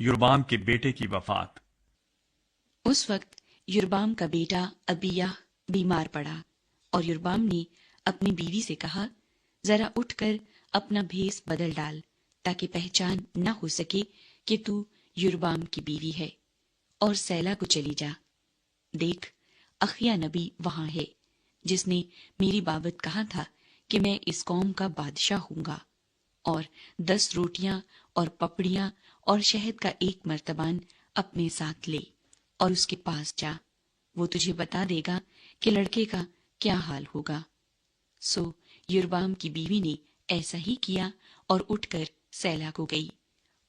یربام کے بیٹے کی وفات۔ اس وقت یربام کا بیٹا ابیہ بیمار پڑا، اور یربام نے اپنی بیوی سے کہا، ذرا اٹھ کر اپنا بھیس بدل ڈال، تاکہ پہچان نہ ہو سکے کہ تو یربام کی بیوی ہے، اور سیلا کو چلی جا۔ دیکھ، اخیا نبی وہاں ہے، جس نے میری بابت کہا تھا کہ میں اس قوم کا بادشاہ ہوں گا، اور 10 روٹیاں اور پپڑیاں اور شہد کا 1 مرتبان اپنے ساتھ لے، اور اس کے پاس جا، وہ تجھے بتا دے گا کہ لڑکے کا کیا حال ہوگا۔ سو یربام کی بیوی نے ایسا ہی کیا، اور اٹھ کر سیلا کو گئی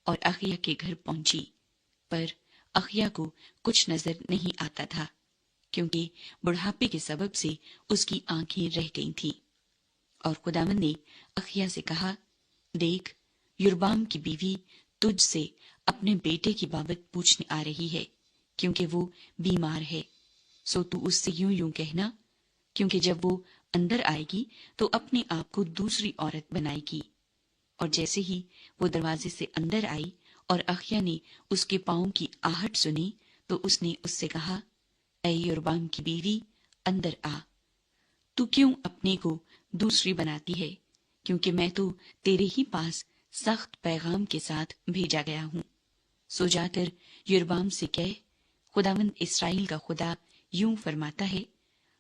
اور اخیا کے گھر پہنچی، پر اخیا کو کچھ نظر نہیں آتا تھا، کیونکہ بڑھاپے کے سبب سے اس کی آنکھیں رہ گئی تھیں۔ اور خداوند نے اخیا سے کہا، دیکھ، یربام کی بیوی تجھ سے اپنے بیٹے کی بابت پوچھنے آ رہی ہے، کیونکہ وہ بیمار ہے، سو تو اس سے یوں کہنا، کیونکہ جب وہ اندر آئے گی تو اپنے آپ کو دوسری عورت بنائے گی۔ اور جیسے ہی وہ دروازے سے اندر آئی اور اخیا نے اس کے پاؤں کی آہٹ سنی، تو اس نے اس سے کہا، اے یربام کی بیوی، اندر آ، تو کیوں اپنے کو دوسری بناتی ہے؟ کیونکہ میں تو تیرے ہی پاس سخت پیغام کے ساتھ بھیجا گیا ہوں۔ سو جا کر یربام سے کہہ، خداوند اسرائیل کا خدا یوں فرماتا ہے،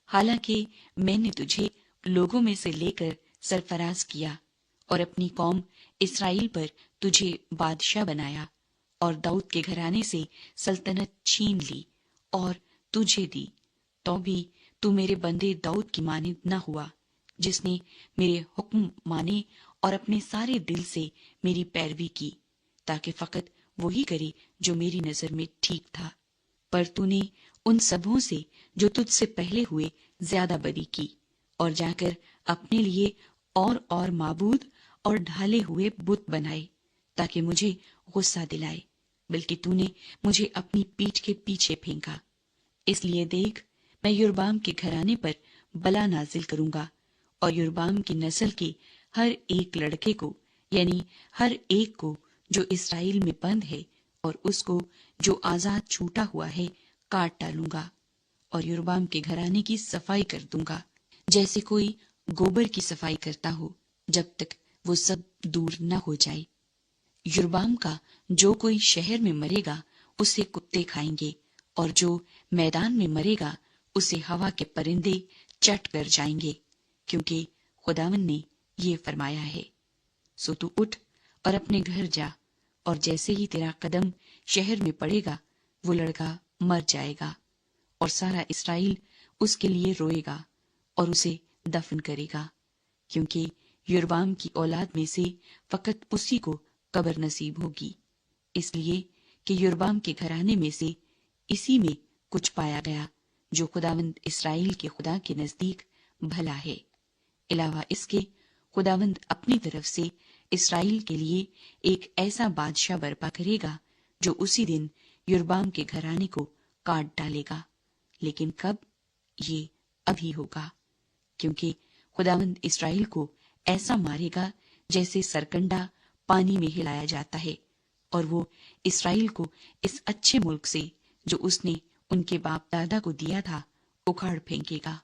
حالانکہ میں نے تجھے لوگوں میں سے لے کر سرفراز کیا اور اپنی قوم اسرائیل پر تجھے بادشاہ بنایا، اور داؤد کے گھرانے سے سلطنت چھین لی اور تجھے دی، تو بھی تو میرے بندے داؤد کی مانند نہ ہوا، جس نے میرے حکم مانے اور اپنے سارے دل سے میری پیروی کی، تاکہ فقط وہی کرے جو میری نظر میں ٹھیک تھا۔ پر تو نے ان سبوں سے جو تجھ سے پہلے ہوئے زیادہ بدی کی، اور جا کر اپنے لیے اور معبود اور ڈھالے ہوئے بت بنائے، تاکہ مجھے غصہ دلائے، بلکہ تو نے مجھے اپنی پیٹھ کے پیچھے پھینکا۔ اس لیے دیکھ، میں یربام کے گھرانے پر بلا نازل کروں گا، اور یربام کی نسل کے ہر ایک لڑکے کو، یعنی ہر ایک کو جو اسرائیل میں بند ہے، اور اس کو جو آزاد چھوٹا ہوا ہے، کاٹ ڈالوں گا، اور یربام کے گھرانے کی صفائی کر دوں گا، جیسے کوئی گوبر کی صفائی کرتا ہو، جب تک وہ سب دور نہ ہو جائے۔ یربام کا جو کوئی شہر میں مرے گا اسے کتے کھائیں گے، اور جو میدان میں مرے گا اسے ہوا کے پرندے چٹ کر جائیں گے، کیونکہ خداوند نے یہ فرمایا ہے۔ سو تو اٹھ اور اپنے گھر جا، اور جیسے ہی تیرا قدم شہر میں پڑے گا وہ لڑکا مر جائے گا، اور سارا اسرائیل اس کے لیے روئے گا اور اسے دفن کرے گا، کیونکہ یربام کی اولاد میں سے فقط اسی کو قبر نصیب ہوگی، اس لیے کہ یربام کے گھرانے میں سے اسی میں کچھ پایا گیا جو خداوند اسرائیل کے خدا کے نزدیک بھلا ہے۔ علاوہ اس کے خداوند اپنی طرف سے اسرائیل کے لیے ایک ایسا بادشاہ برپا کرے گا جو اسی دن یربام کے گھرانے کو کاٹ ڈالے گا، لیکن کب؟ یہ ابھی ہوگا، کیونکہ خداوند اسرائیل کو ایسا مارے گا جیسے سرکنڈا پانی میں ہلایا جاتا ہے، اور وہ اسرائیل کو اس اچھے ملک سے جو اس نے ان کے باپ دادا کو دیا تھا اکھاڑ پھینکے گا،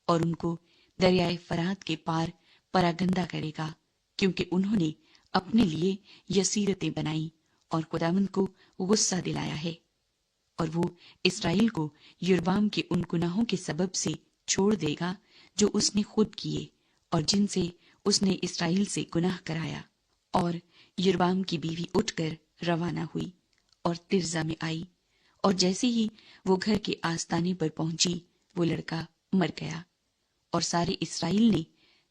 اور ان کو دریائے فرات کے پار پراگندہ کرے گا، کیونکہ انہوں نے اپنے لیے یسیرتیں بنائیں اور خداوند کو غصہ دلایا ہے، اور وہ اسرائیل کو یربام کے ان گناہوں کے سبب سے چھوڑ دے گا جو اس نے خود کیے اور جن سے اس نے اسرائیل سے گناہ کرایا۔ اور یربام کی بیوی اٹھ کر روانہ ہوئی اور ترزا میں آئی، اور جیسے ہی وہ گھر کے آستانے پر پہنچی وہ لڑکا مر گیا، اور سارے اسرائیل نے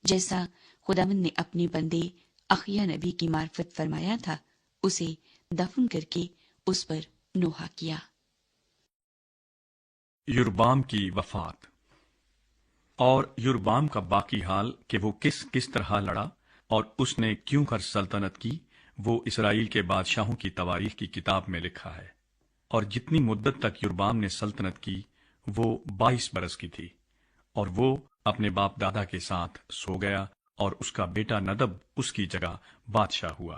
جیسا خداوند نے اپنے بندے اخیا نبی کی معرفت فرمایا تھا اسے دفن کر کے اس پر نوحہ کیا۔ یربام کی وفات۔ اور یربام کا باقی حال کہ وہ کس طرح لڑا اور اس نے کیوں کر سلطنت کی، وہ اسرائیل کے بادشاہوں کی تواریخ کی کتاب میں لکھا ہے۔ اور جتنی مدت تک یربام نے سلطنت کی وہ 22 برس کی تھی، اور وہ اپنے باپ دادا کے ساتھ سو گیا، اور اس کا بیٹا ندب اس کی جگہ بادشاہ ہوا۔